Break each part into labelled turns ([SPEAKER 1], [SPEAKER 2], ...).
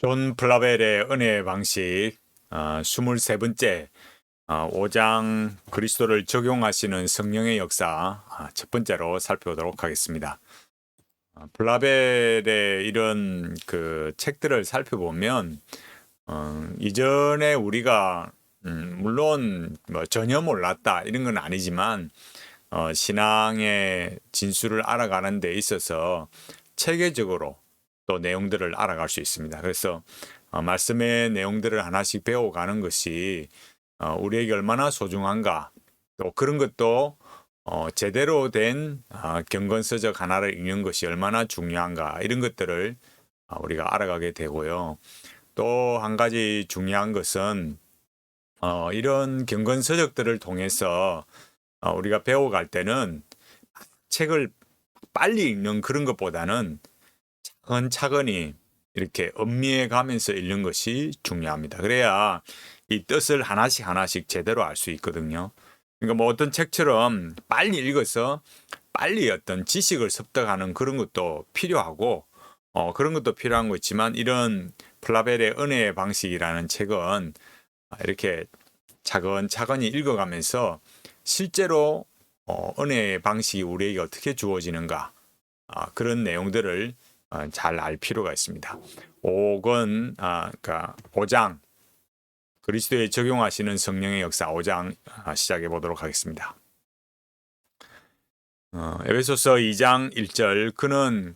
[SPEAKER 1] 존 플라벨의 은혜의 방식 23번째 5장 그리스도를 적용하시는 성령의 역사 첫 번째로 살펴보도록 하겠습니다. 플라벨의 이런 그 책들을 살펴보면 이전에 우리가 물론 뭐 전혀 몰랐다 이런 건 아니지만 신앙의 진수를 알아가는 데 있어서 체계적으로 또 내용들을 알아갈 수 있습니다. 그래서 말씀의 내용들을 하나씩 배워가는 것이 우리에게 얼마나 소중한가, 또 그런 것도 제대로 된 경건서적 하나를 읽는 것이 얼마나 중요한가, 이런 것들을 우리가 알아가게 되고요. 또 한 가지 중요한 것은 이런 경건서적들을 통해서 우리가 배워갈 때는 책을 빨리 읽는 그런 것보다는 차근차근히 이렇게 음미해 가면서 읽는 것이 중요합니다. 그래야 이 뜻을 하나씩 하나씩 제대로 알 수 있거든요. 그러니까 뭐 어떤 책처럼 빨리 읽어서 빨리 어떤 지식을 습득하는 그런 것도 필요하고 그런 것도 필요한 거 있지만, 이런 플라벨의 은혜의 방식이라는 책은 이렇게 차근차근히 읽어가면서 실제로 은혜의 방식이 우리에게 어떻게 주어지는가, 그런 내용들을 잘 알 필요가 있습니다. 5권, 그러니까 5장, 그리스도에 적용하시는 성령의 역사 5장 시작해 보도록 하겠습니다. 에베소서 2장 1절, 그는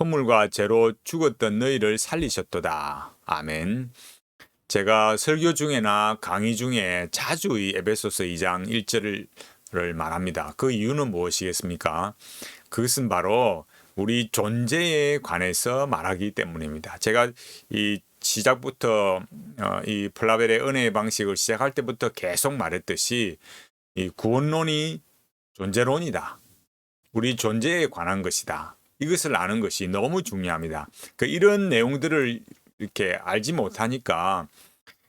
[SPEAKER 1] 허물과 죄로 죽었던 너희를 살리셨도다. 아멘. 제가 설교 중에나 강의 중에 자주 이 에베소서 2장 1절을 말합니다. 그 이유는 무엇이겠습니까? 그것은 바로 우리 존재에 관해서 말하기 때문입니다. 제가 이 시작부터 이 플라벨의 은혜의 방식을 시작할 때부터 계속 말했듯이 이 구원론이 존재론이다. 우리 존재에 관한 것이다. 이것을 아는 것이 너무 중요합니다. 이런 내용들을 이렇게 알지 못하니까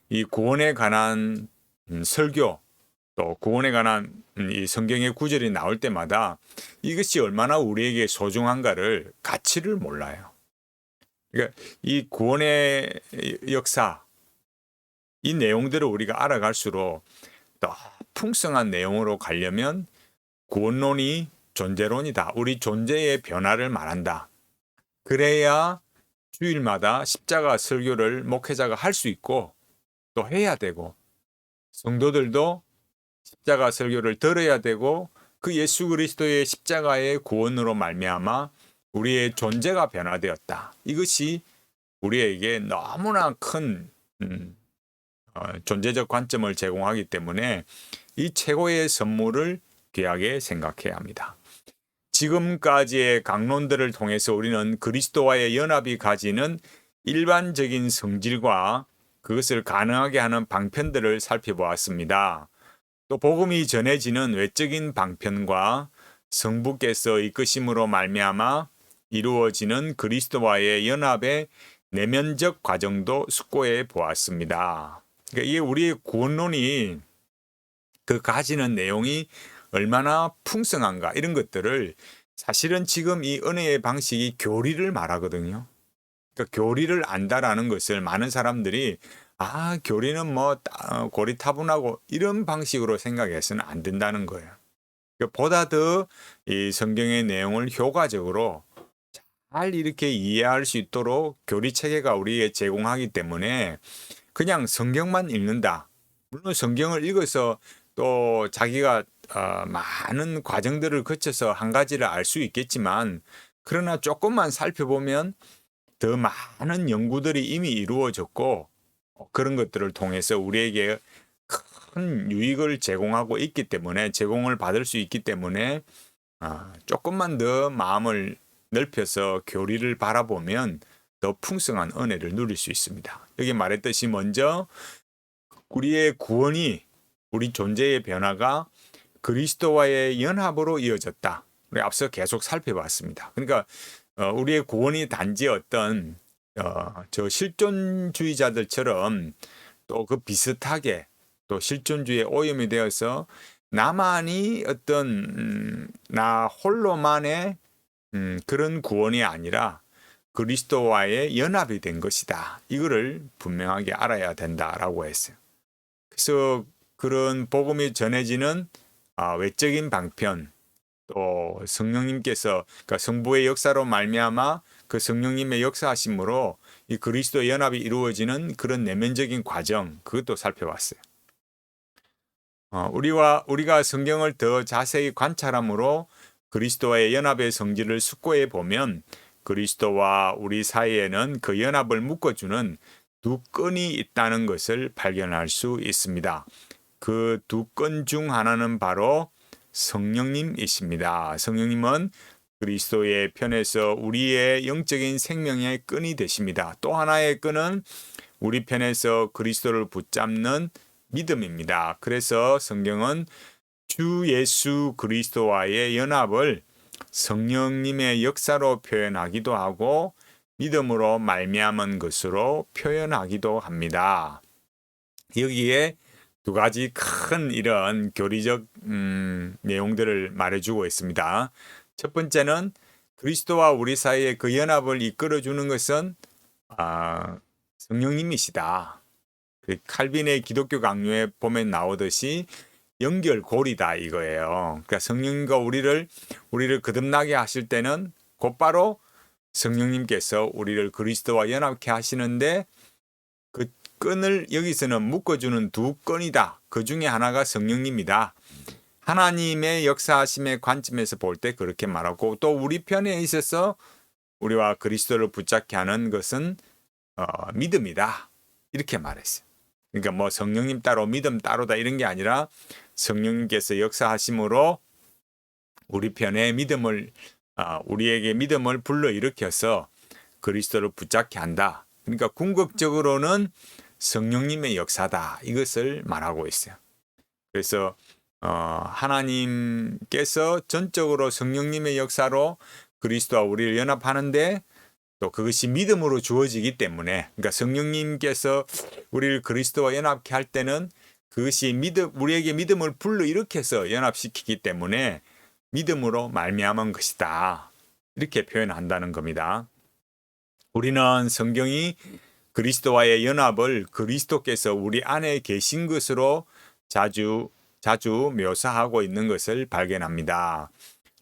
[SPEAKER 1] 이 구원에 관한 설교, 또 구원에 관한 이 성경의 구절이 나올 때마다 이것이 얼마나 우리에게 소중한가를, 가치를 몰라요. 그러니까 이 구원의 역사, 이 내용들을 우리가 알아갈수록 더 풍성한 내용으로 가려면 구원론이 존재론이다. 우리 존재의 변화를 말한다. 그래야 주일마다 십자가 설교를 목회자가 할 수 있고 또 해야 되고, 성도들도 십자가 설교를 들어야 되고, 그 예수 그리스도의 십자가의 구원으로 말미암아 우리의 존재가 변화되었다. 이것이 우리에게 너무나 큰 존재적 관점을 제공하기 때문에 이 최고의 선물을 귀하게 생각해야 합니다. 지금까지의 강론들을 통해서 우리는 그리스도와의 연합이 가지는 일반적인 성질과 그것을 가능하게 하는 방편들을 살펴보았습니다. 또 복음이 전해지는 외적인 방편과 성부께서 이끄심으로 말미암아 이루어지는 그리스도와의 연합의 내면적 과정도 숙고해 보았습니다. 그러니까 이게 우리의 구원론이 그 가지는 내용이 얼마나 풍성한가, 이런 것들을 사실은 지금 이 은혜의 방식이 교리를 말하거든요. 그러니까 교리를 안다라는 것을 많은 사람들이 교리는 뭐 고리타분하고 이런 방식으로 생각해서는 안 된다는 거예요. 보다 더 이 성경의 내용을 효과적으로 잘 이렇게 이해할 수 있도록 교리 체계가 우리에게 제공하기 때문에 그냥 성경만 읽는다. 물론 성경을 읽어서 또 자기가 많은 과정들을 거쳐서 한 가지를 알 수 있겠지만, 그러나 조금만 살펴보면 더 많은 연구들이 이미 이루어졌고 그런 것들을 통해서 우리에게 큰 유익을 제공하고 있기 때문에, 제공을 받을 수 있기 때문에 조금만 더 마음을 넓혀서 교리를 바라보면 더 풍성한 은혜를 누릴 수 있습니다. 여기 말했듯이 먼저 우리의 구원이, 우리 존재의 변화가 그리스도와의 연합으로 이어졌다. 우리 앞서 계속 살펴봤습니다. 그러니까 우리의 구원이 단지 어떤 저 실존주의자들처럼 또 그 비슷하게 또 실존주의에 오염이 되어서 나만이 어떤 나 홀로만의 그런 구원이 아니라 그리스도와의 연합이 된 것이다. 이거를 분명하게 알아야 된다라고 했어요. 그래서 그런 복음이 전해지는 외적인 방편, 또 성령님께서 그러니까 성부의 역사로 말미암아 그 성령님의 역사하심으로 이 그리스도 연합이 이루어지는 그런 내면적인 과정, 그것도 살펴봤어요. 우리가 성경을 더 자세히 관찰함으로 그리스도와의 연합의 성질을 숙고해 보면 그리스도와 우리 사이에는 그 연합을 묶어주는 두 끈이 있다는 것을 발견할 수 있습니다. 그 두 끈 중 하나는 바로 성령님이십니다. 성령님은 그리스도의 편에서 우리의 영적인 생명의 끈이 되십니다. 또 하나의 끈은 우리 편에서 그리스도를 붙잡는 믿음입니다. 그래서 성경은 주 예수 그리스도와의 연합을 성령님의 역사로 표현하기도 하고 믿음으로 말미암은 것으로 표현하기도 합니다. 여기에 두 가지 큰 이런 교리적 내용들을 말해주고 있습니다. 첫 번째는 그리스도와 우리 사이의 그 연합을 이끌어주는 것은 성령님이시다. 칼빈의 기독교 강요에 보면 나오듯이 연결고리다 이거예요. 그러니까 성령님과 우리를 거듭나게 하실 때는 곧바로 성령님께서 우리를 그리스도와 연합케 하시는데 그 끈을 여기서는 묶어주는 두 끈이다. 그 중에 하나가 성령님이다. 하나님의 역사하심의 관점에서 볼 때 그렇게 말하고 또 우리 편에 있어서 우리와 그리스도를 붙잡게 하는 것은 믿음이다. 이렇게 말했어요. 그러니까 뭐 성령님 따로 믿음 따로다 이런 게 아니라 성령님께서 역사하심으로 우리 편에 우리에게 믿음을 불러일으켜서 그리스도를 붙잡게 한다. 그러니까 궁극적으로는 성령님의 역사다. 이것을 말하고 있어요. 그래서 하나님께서 전적으로 성령님의 역사로 그리스도와 우리를 연합하는데 또 그것이 믿음으로 주어지기 때문에 그러니까 성령님께서 우리를 그리스도와 연합케 할 때는 그것이 우리에게 믿음을 불러일으켜서 연합시키기 때문에 믿음으로 말미암은 것이다. 이렇게 표현한다는 겁니다. 우리는 성경이 그리스도와의 연합을 그리스도께서 우리 안에 계신 것으로 자주 묘사하고 있는 것을 발견합니다.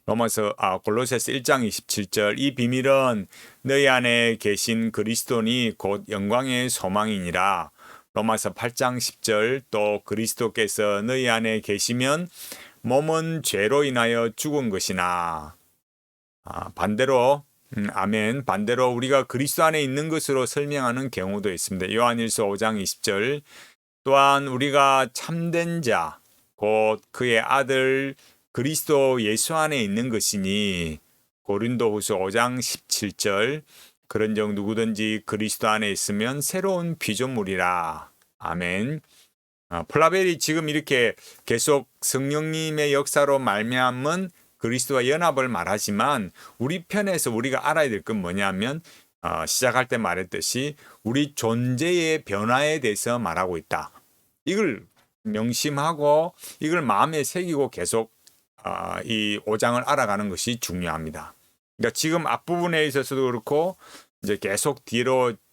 [SPEAKER 1] 골로새서 1장 27절 이 비밀은 너희 안에 계신 그리스도니 곧 영광의 소망이니라. 로마서 8장 10절 또 그리스도께서 너희 안에 계시면 몸은 죄로 인하여 죽은 것이나 반대로 반대로 우리가 그리스도 안에 있는 것으로 설명하는 경우도 있습니다. 요한일서 5장 20절 또한 우리가 참된 자 곧 그의 아들 그리스도 예수 안에 있는 것이니 고린도후서 5장 17절 그런즉 누구든지 그리스도 안에 있으면 새로운 피조물이라. 아멘. 플라벨이 지금 이렇게 계속 성령님의 역사로 말미암은 그리스도와 연합을 말하지만 우리 편에서 우리가 알아야 될 건 뭐냐면 시작할 때 말했듯이 우리 존재의 변화에 대해서 말하고 있다. 이걸 명심하고 이걸 마음에 새기고 계속 이 5장을 알아가는 것이 중요합니다. 그러니까 지금 앞부분에 있어서도 그렇고 이제 계속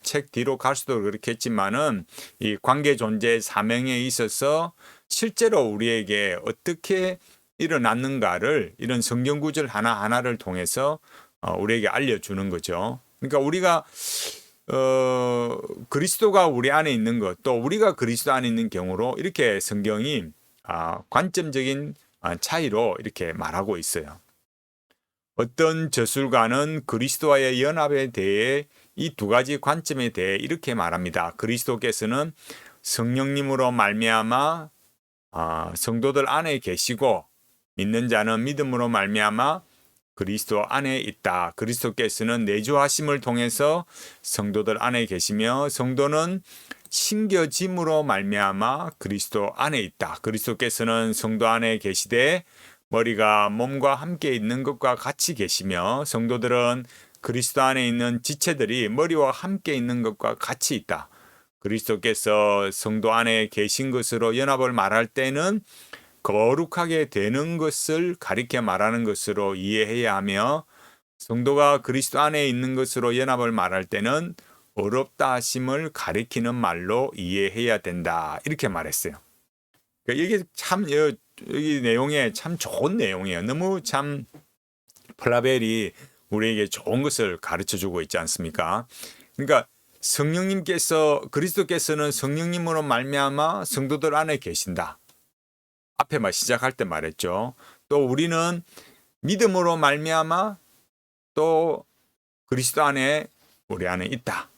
[SPEAKER 1] 책 뒤로 갈수록 그렇겠지만은 이 관계 존재의 사명에 있어서 실제로 우리에게 어떻게 일어났는가를 이런 성경 구절 하나하나를 통해서 우리에게 알려주는 거죠. 그러니까 우리가 그리스도가 우리 안에 있는 것, 또 우리가 그리스도 안에 있는 경우로 이렇게 성경이 관점적인 차이로 이렇게 말하고 있어요. 어떤 저술가는 그리스도와의 연합에 대해 이 두 가지 관점에 대해 이렇게 말합니다. 그리스도께서는 성령님으로 말미암아 성도들 안에 계시고 믿는 자는 믿음으로 말미암아 그리스도 안에 있다. 그리스도께서는 내주하심을 통해서 성도들 안에 계시며 성도는 신겨짐으로 말미암아 그리스도 안에 있다. 그리스도께서는 성도 안에 계시되 머리가 몸과 함께 있는 것과 같이 계시며 성도들은 그리스도 안에 있는 지체들이 머리와 함께 있는 것과 같이 있다. 그리스도께서 성도 안에 계신 것으로 연합을 말할 때는 거룩하게 되는 것을 가리켜 말하는 것으로 이해해야 하며 성도가 그리스도 안에 있는 것으로 연합을 말할 때는 어렵다 하심을 가리키는 말로 이해해야 된다. 이렇게 말했어요. 그러니까 이게 참 여기 내용에 참 좋은 내용이에요. 너무 참 플라벨이 우리에게 좋은 것을 가르쳐 주고 있지 않습니까? 그러니까 그리스도께서는 성령님으로 말미암아 성도들 안에 계신다. 앞에 시작할 때 말했죠. 또 우리는 믿음으로 말미암아 또 그리스도 안에 우리 안에 있다.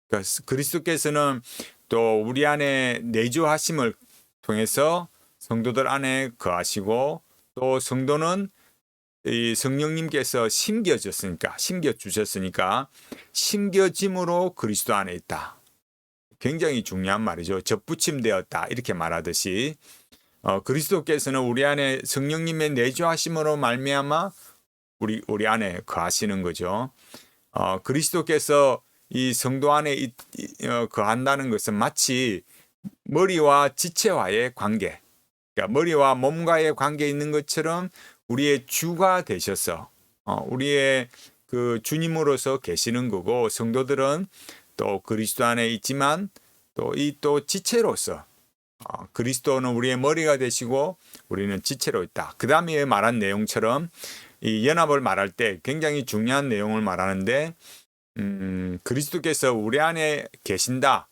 [SPEAKER 1] 그러니까 그리스도께서는 또 우리 안에 내주하심을 통해서 성도들 안에 거하시고 또 성도는 이 성령님께서 심겨주셨으니까 심겨짐으로 그리스도 안에 있다. 굉장히 중요한 말이죠. 접붙임되었다 이렇게 말하듯이 그리스도께서는 우리 안에 성령님의 내주하심으로 말미암아 우리 안에 거하시는 거죠. 그리스도께서 이 성도 안에 거한다는 것은 마치 머리와 지체와의 관계, 그러니까 머리와 몸과의 관계에 있는 것처럼 우리의 주가 되셔서 우리의 그 주님으로서 계시는 거고, 성도들은 또 그리스도 안에 있지만 또 지체로서 그리스도는 우리의 머리가 되시고 우리는 지체로 있다. 그 다음에 말한 내용처럼 이 연합을 말할 때 굉장히 중요한 내용을 말하는데 그리스도께서 우리 안에 계신다.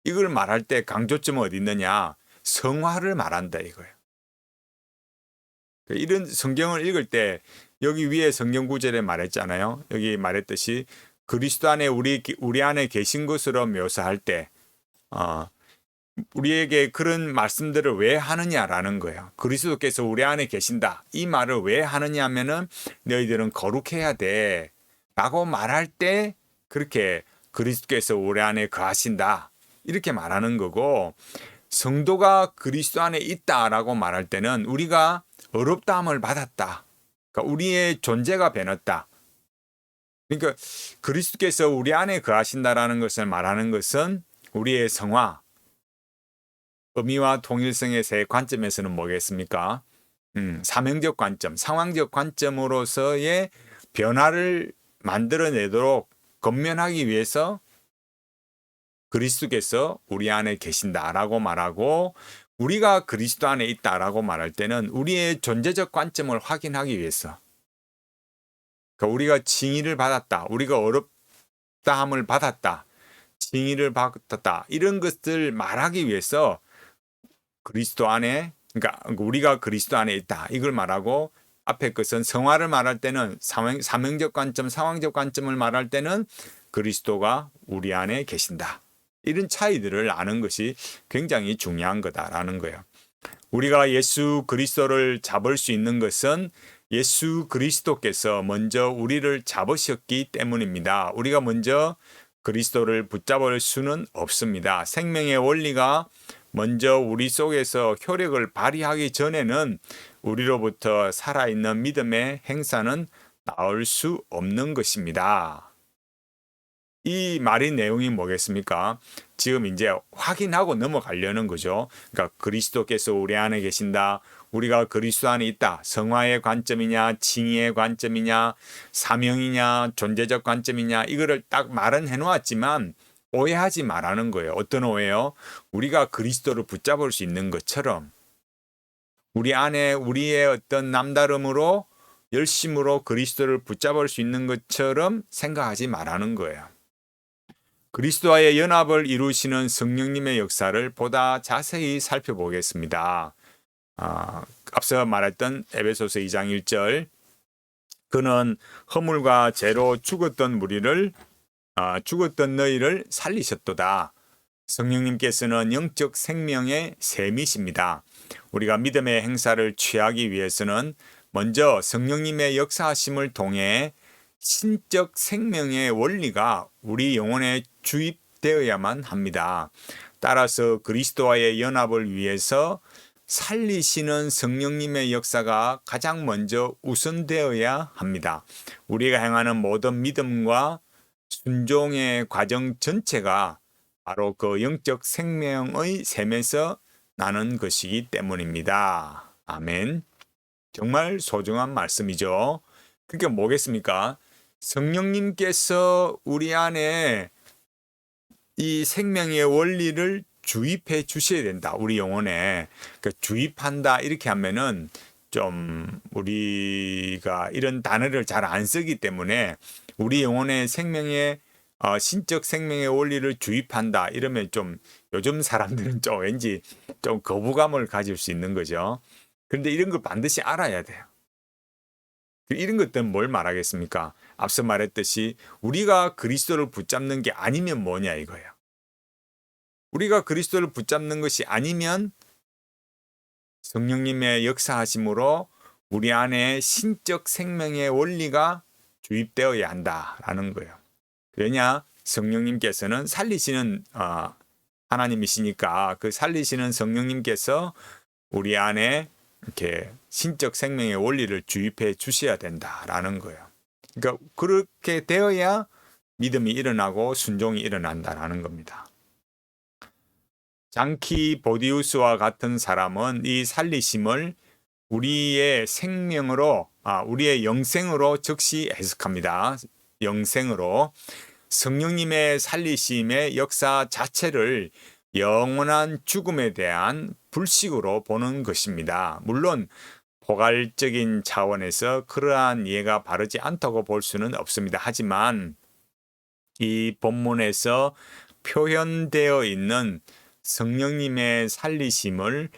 [SPEAKER 1] 이걸 말할 때 강조점은 어디 있느냐? 성화를 말한다 이거예요. 이런 성경을 읽을 때 여기 위에 성경 구절에 말했잖아요. 여기 말했듯이 그리스도 안에 우리 안에 계신 것으로 묘사할 때 우리에게 그런 말씀들을 왜 하느냐라는 거예요. 그리스도께서 우리 안에 계신다. 이 말을 왜 하느냐 하면은 너희들은 거룩해야 돼. 라고 말할 때 그렇게 그리스도께서 우리 안에 거하신다. 이렇게 말하는 거고, 성도가 그리스도 안에 있다라고 말할 때는 우리가 어렵다함을 받았다. 그러니까 우리의 존재가 변했다. 그러니까 그리스도께서 우리 안에 거하신다라는 것을 말하는 것은 우리의 성화, 의미와 통일성의 세 관점에서는 뭐겠습니까? 사명적 관점, 상황적 관점으로서의 변화를 만들어내도록 건면하기 위해서 그리스도께서 우리 안에 계신다라고 말하고, 우리가 그리스도 안에 있다라고 말할 때는 우리의 존재적 관점을 확인하기 위해서, 그러니까 우리가 징의를 받았다, 우리가 어렵다함을 받았다, 징의를 받았다, 이런 것들 말하기 위해서 그리스도 안에, 그러니까 우리가 그리스도 안에 있다 이걸 말하고, 앞에 것은 성화를 말할 때는 사명적 관점, 상황적 관점을 말할 때는 그리스도가 우리 안에 계신다. 이런 차이들을 아는 것이 굉장히 중요한 거다라는 거예요. 우리가 예수 그리스도를 잡을 수 있는 것은 예수 그리스도께서 먼저 우리를 잡으셨기 때문입니다. 우리가 먼저 그리스도를 붙잡을 수는 없습니다. 생명의 원리가 먼저 우리 속에서 효력을 발휘하기 전에는 우리로부터 살아있는 믿음의 행사는 나올 수 없는 것입니다. 이 말의 내용이 뭐겠습니까? 지금 이제 확인하고 넘어가려는 거죠. 그러니까 그리스도께서 우리 안에 계신다. 우리가 그리스도 안에 있다. 성화의 관점이냐, 칭의의 관점이냐, 사명이냐, 존재적 관점이냐, 이거를 딱 말은 해놓았지만 오해하지 말라는 거예요. 어떤 오해요? 우리가 그리스도를 붙잡을 수 있는 것처럼 우리 안에 우리의 어떤 남다름으로 열심으로 그리스도를 붙잡을 수 있는 것처럼 생각하지 말라는 거예요. 그리스도와의 연합을 이루시는 성령님의 역사를 보다 자세히 살펴보겠습니다. 앞서 말했던 에베소서 2장 1절, 그는 허물과 죄로 죽었던 너희를 살리셨도다. 성령님께서는 영적 생명의 셈이십니다. 우리가 믿음의 행사를 취하기 위해서는 먼저 성령님의 역사하심을 통해 신적 생명의 원리가 우리 영혼에 주입되어야만 합니다. 따라서 그리스도와의 연합을 위해서 살리시는 성령님의 역사가 가장 먼저 우선되어야 합니다. 우리가 행하는 모든 믿음과 순종의 과정 전체가 바로 그 영적 생명의 셈에서 나는 것이기 때문입니다. 아멘. 정말 소중한 말씀이죠. 그게 뭐겠습니까? 성령님께서 우리 안에 이 생명의 원리를 주입해 주셔야 된다. 우리 영혼에. 그러니까 주입한다 이렇게 하면은 좀 우리가 이런 단어를 잘 안 쓰기 때문에 우리 영혼의 생명의 신적 생명의 원리를 주입한다 이러면 좀 요즘 사람들은 좀 왠지 좀 거부감을 가질 수 있는 거죠. 그런데 이런 걸 반드시 알아야 돼요. 이런 것들은 뭘 말하겠습니까? 앞서 말했듯이 우리가 그리스도를 붙잡는 게 아니면 뭐냐 이거예요. 우리가 그리스도를 붙잡는 것이 아니면 성령님의 역사하심으로 우리 안에 신적 생명의 원리가 주입되어야 한다라는 거예요. 왜냐? 성령님께서는 살리시는 하나님이시니까 그 살리시는 성령님께서 우리 안에 이렇게 신적 생명의 원리를 주입해 주셔야 된다라는 거예요. 그러니까 그렇게 되어야 믿음이 일어나고 순종이 일어난다라는 겁니다. 장키 보디우스와 같은 사람은 이 살리심을 우리의 생명으로, 우리의 영생으로 즉시 해석합니다. 영생으로 성령님의 살리심의 역사 자체를 영원한 죽음에 대한 불식으로 보는 것입니다. 물론 포괄적인 차원에서 그러한 이해가 바르지 않다고 볼 수는 없습니다. 하지만 이 본문에서 표현되어 있는 성령님의 살리심을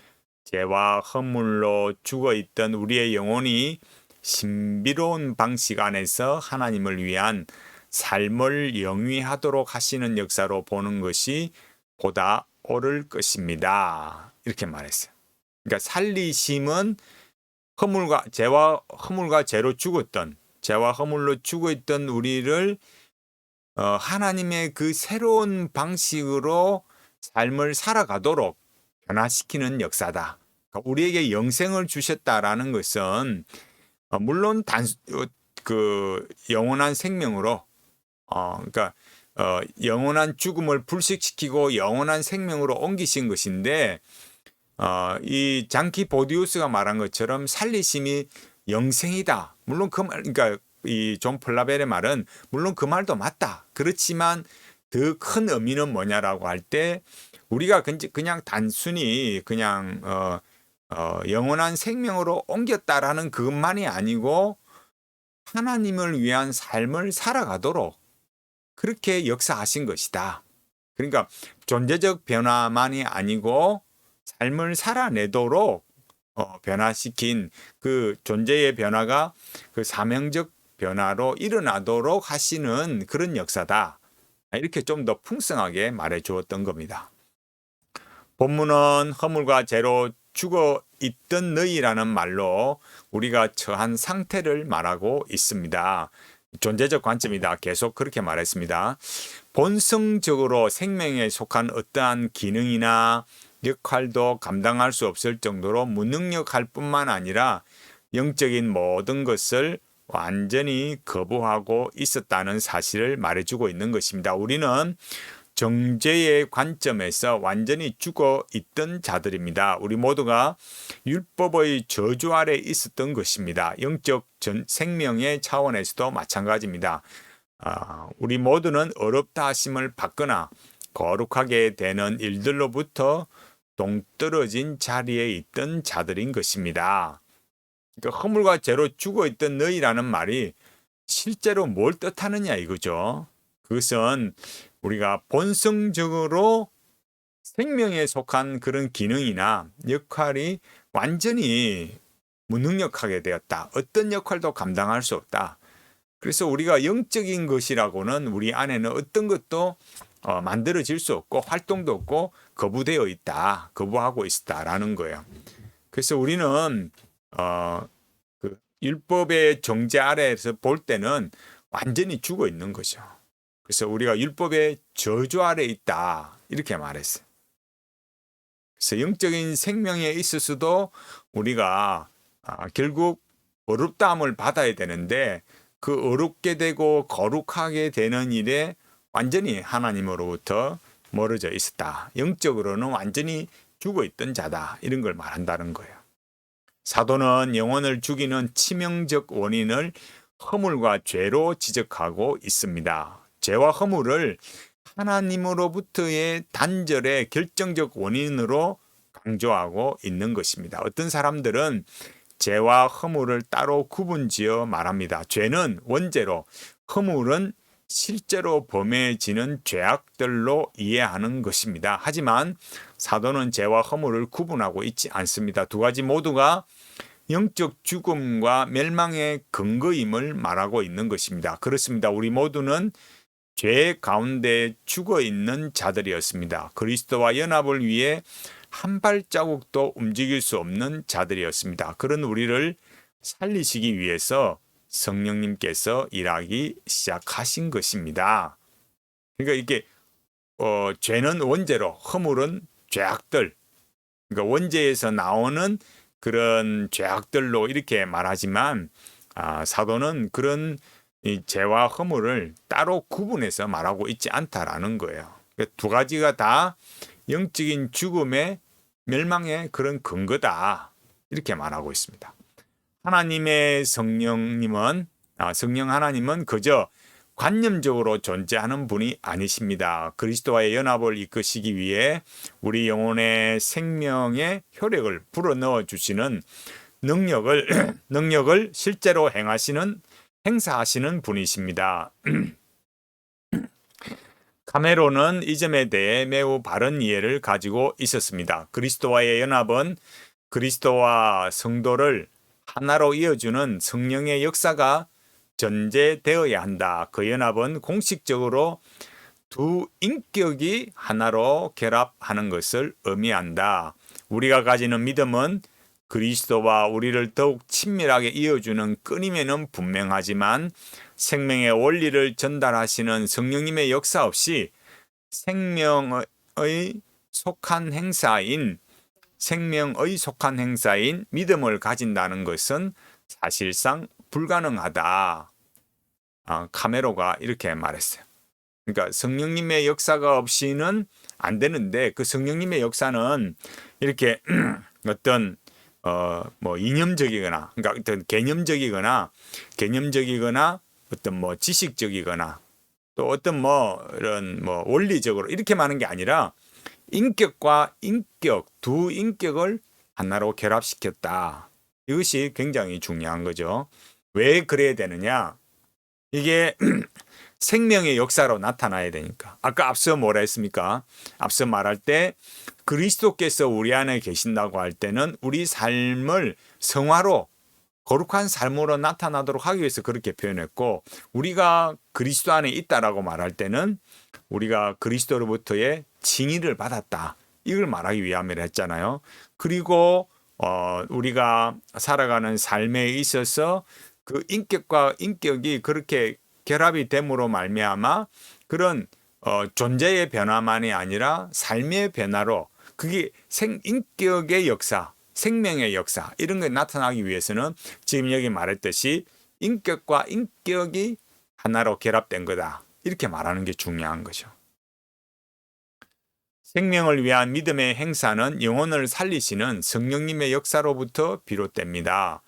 [SPEAKER 1] 죄와 허물로 죽어있던 우리의 영혼이 신비로운 방식 안에서 하나님을 위한 삶을 영위하도록 하시는 역사로 보는 것이 보다 옳을 것입니다. 이렇게 말했어요. 그러니까 살리심은 죄와 허물과 죄로 죽었던, 죄와 허물로 죽어있던 우리를 하나님의 그 새로운 방식으로 삶을 살아가도록 변화시키는 역사다. 그러니까 우리에게 영생을 주셨다라는 것은 물론 그 영원한 생명으로 그러니까 영원한 죽음을 불식시키고 영원한 생명으로 옮기신 것인데 이 장키 보디우스가 말한 것처럼 살리심이 영생이다. 물론 그 말, 그러니까 이 존 플라벨의 말은 물론 그 말도 맞다. 그렇지만 더 큰 의미는 뭐냐라고 할 때 우리가 그냥 단순히 그냥 영원한 생명으로 옮겼다라는 그것만이 아니고 하나님을 위한 삶을 살아가도록 그렇게 역사하신 것이다. 그러니까 존재적 변화만이 아니고 삶을 살아내도록 변화시킨 그 존재의 변화가 그 사명적 변화로 일어나도록 하시는 그런 역사다. 이렇게 좀 더 풍성하게 말해 주었던 겁니다. 본문은 허물과 죄로 죽어 있던 너희라는 말로 우리가 처한 상태를 말하고 있습니다. 존재적 관점이다. 계속 그렇게 말했습니다. 본성적으로 생명에 속한 어떠한 기능이나 역할도 감당할 수 없을 정도로 무능력할 뿐만 아니라 영적인 모든 것을 완전히 거부하고 있었다는 사실을 말해주고 있는 것입니다. 우리는 정죄의 관점에서 완전히 죽어 있던 자들입니다. 우리 모두가 율법의 저주 아래 있었던 것입니다. 영적 생명의 차원에서도 마찬가지입니다. 우리 모두는 어렵다 하심을 받거나 거룩하게 되는 일들로부터 동떨어진 자리에 있던 자들인 것입니다. 그러니까 허물과 죄로 죽어 있던 너희라는 말이 실제로 뭘 뜻하느냐 이거죠. 그것은 우리가 본성적으로 생명에 속한 그런 기능이나 역할이 완전히 무능력하게 되었다. 어떤 역할도 감당할 수 없다. 그래서 우리가 영적인 것이라고는 우리 안에는 어떤 것도 만들어질 수 없고 활동도 없고 거부되어 있다. 거부하고 있다라는 거예요. 그래서 우리는 그 율법의 정죄 아래에서 볼 때는 완전히 죽어 있는 거죠. 그래서 우리가 율법의 저주 아래 있다. 이렇게 말했어요. 그래서 영적인 생명에 있어서도 우리가 결국 어렵다함을 받아야 되는데 그 어렵게 되고 거룩하게 되는 일에 완전히 하나님으로부터 멀어져 있었다. 영적으로는 완전히 죽어 있던 자다. 이런 걸 말한다는 거예요. 사도는 영혼을 죽이는 치명적 원인을 허물과 죄로 지적하고 있습니다. 죄와 허물을 하나님으로부터의 단절의 결정적 원인으로 강조하고 있는 것입니다. 어떤 사람들은 죄와 허물을 따로 구분지어 말합니다. 죄는 원죄로, 허물은 실제로 범해지는 죄악들로 이해하는 것입니다. 하지만 사도는 죄와 허물을 구분하고 있지 않습니다. 두 가지 모두가 영적 죽음과 멸망의 근거임을 말하고 있는 것입니다. 그렇습니다. 우리 모두는 죄 가운데 죽어 있는 자들이었습니다. 그리스도와 연합을 위해 한 발자국도 움직일 수 없는 자들이었습니다. 그런 우리를 살리시기 위해서 성령님께서 일하기 시작하신 것입니다. 그러니까 이게 죄는 원죄로, 허물은 죄악들, 그러니까 원죄에서 나오는 그런 죄악들로 이렇게 말하지만 사도는 그런 이 죄와 허물을 따로 구분해서 말하고 있지 않다라는 거예요. 그러니까 두 가지가 다 영적인 죽음의 멸망의 그런 근거다 이렇게 말하고 있습니다. 하나님의 성령 하나님은 그저 관념적으로 존재하는 분이 아니십니다. 그리스도와의 연합을 이끄시기 위해 우리 영혼의 생명의 효력을 불어넣어 주시는 능력을 실제로 행사하시는 분이십니다. 카메론은 이 점에 대해 매우 바른 이해를 가지고 있었습니다. 그리스도와의 연합은 그리스도와 성도를 하나로 이어주는 성령의 역사가 전제되어야 한다. 그 연합은 공식적으로 두 인격이 하나로 결합하는 것을 의미한다. 우리가 가지는 믿음은 그리스도와 우리를 더욱 친밀하게 이어주는 끈임에는 분명하지만 생명의 원리를 전달하시는 성령님의 역사 없이 생명의 속한 행사인 믿음을 가진다는 것은 사실상 불가능하다. 카메로가 이렇게 말했어요. 그러니까 성령님의 역사가 없이는 안 되는데 그 성령님의 역사는 이렇게 어떤 이념적이거나 그러니까 어떤 개념적이거나 어떤 지식적이거나 또 어떤 이런 원리적으로 이렇게 많은 게 아니라 인격과 인격 두 인격을 하나로 결합시켰다. 이것이 굉장히 중요한 거죠. 왜 그래야 되느냐? 이게 생명의 역사로 나타나야 되니까. 아까 앞서 뭐라 했습니까? 앞서 말할 때 그리스도께서 우리 안에 계신다고 할 때는 우리 삶을 성화로 거룩한 삶으로 나타나도록 하기 위해서 그렇게 표현했고 우리가 그리스도 안에 있다라고 말할 때는 우리가 그리스도로부터의 칭의를 받았다. 이걸 말하기 위함이라 했잖아요. 그리고 우리가 살아가는 삶에 있어서 그 인격과 인격이 그렇게 결합이 됨으로 말미암아 그런 존재의 변화만이 아니라 삶의 변화로 그게 인격의 역사, 생명의 역사 이런 게 나타나기 위해서는 지금 여기 말했듯이 인격과 인격이 하나로 결합된 거다. 이렇게 말하는 게 중요한 거죠. 생명을 위한 믿음의 행사는 영혼을 살리시는 성령님의 역사로부터 비롯됩니다.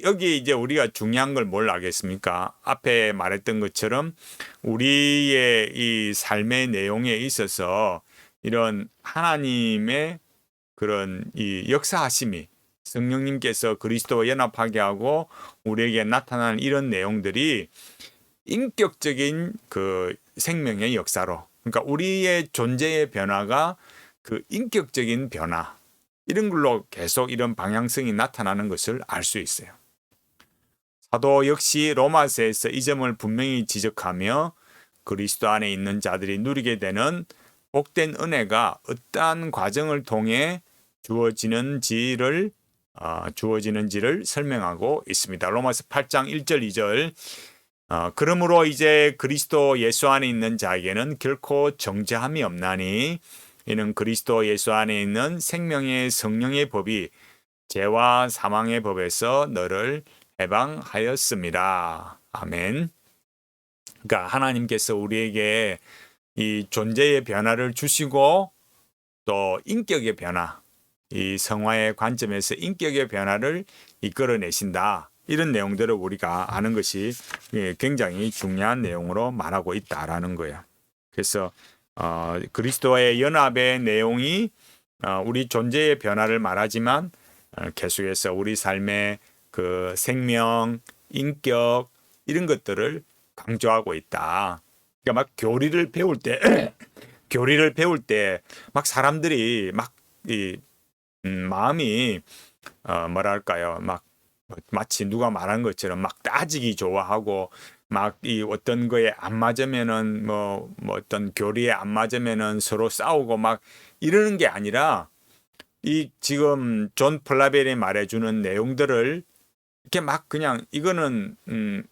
[SPEAKER 1] 여기 이제 우리가 중요한 걸 뭘 알겠습니까? 앞에 말했던 것처럼 우리의 이 삶의 내용에 있어서 이런 하나님의 그런 이 역사하심이 성령님께서 그리스도와 연합하게 하고 우리에게 나타나는 이런 내용들이 인격적인 그 생명의 역사로 그러니까 우리의 존재의 변화가 그 인격적인 변화 이런 걸로 계속 이런 방향성이 나타나는 것을 알 수 있어요. 사도 역시 로마서에서 이 점을 분명히 지적하며 그리스도 안에 있는 자들이 누리게 되는 복된 은혜가 어떠한 과정을 통해 주어지는지를 설명하고 있습니다. 로마서 8장 1절 2절 그러므로 이제 그리스도 예수 안에 있는 자에게는 결코 정죄함이 없나니 이는 그리스도 예수 안에 있는 생명의 성령의 법이 죄와 사망의 법에서 너를 해방하였습니다. 아멘. 그러니까 하나님께서 우리에게 이 존재의 변화를 주시고 또 인격의 변화, 이 성화의 관점에서 인격의 변화를 이끌어내신다. 이런 내용들을 우리가 아는 것이 굉장히 중요한 내용으로 말하고 있다라는 거예요. 그래서 그리스도와의 연합의 내용이 우리 존재의 변화를 말하지만 계속해서 우리 삶의 그 생명, 인격 이런 것들을 강조하고 있다. 그러니까 막 교리를 배울 때 교리를 배울 때 막 사람들이 막 이 마음이 뭐랄까요? 막 마치 누가 말한 것처럼 막 따지기 좋아하고 막 이 어떤 거에 안 맞으면은 뭐 어떤 교리에 안 맞으면은 서로 싸우고 막 이러는 게 아니라 이 지금 존 플라벨이 말해주는 내용들을 이렇게 막 그냥 이거는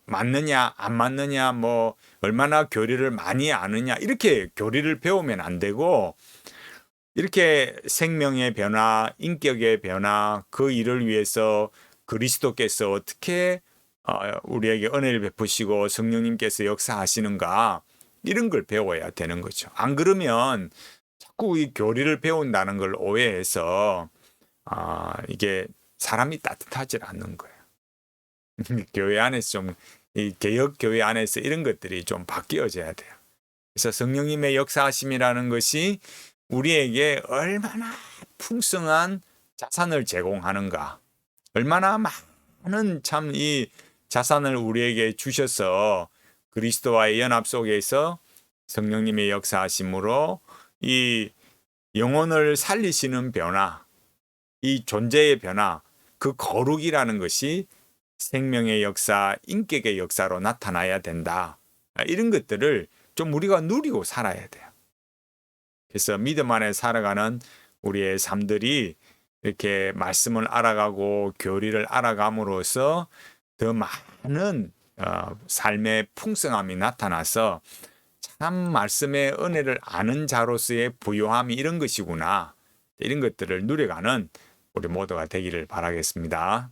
[SPEAKER 1] 맞느냐 안 맞느냐 뭐 얼마나 교리를 많이 아느냐 이렇게 교리를 배우면 안 되고 이렇게 생명의 변화, 인격의 변화 그 일을 위해서 그리스도께서 어떻게 우리에게 은혜를 베푸시고 성령님께서 역사하시는가 이런 걸 배워야 되는 거죠. 안 그러면 자꾸 이 교리를 배운다는 걸 오해해서 이게 사람이 따뜻하지 않는 거예요. 교회 안에서 좀 이 개혁 교회 안에서 이런 것들이 좀 바뀌어져야 돼요. 그래서 성령님의 역사하심이라는 것이 우리에게 얼마나 풍성한 자산을 제공하는가, 얼마나 많은 참 이 자산을 우리에게 주셔서 그리스도와의 연합 속에서 성령님의 역사하심으로 이 영혼을 살리시는 변화, 이 존재의 변화, 그 거룩이라는 것이 생명의 역사, 인격의 역사로 나타나야 된다. 이런 것들을 좀 우리가 누리고 살아야 돼요. 그래서 믿음 안에 살아가는 우리의 삶들이 이렇게 말씀을 알아가고 교리를 알아감으로써 더 많은 삶의 풍성함이 나타나서 참 말씀의 은혜를 아는 자로서의 부요함이 이런 것이구나. 이런 것들을 누려가는 우리 모두가 되기를 바라겠습니다.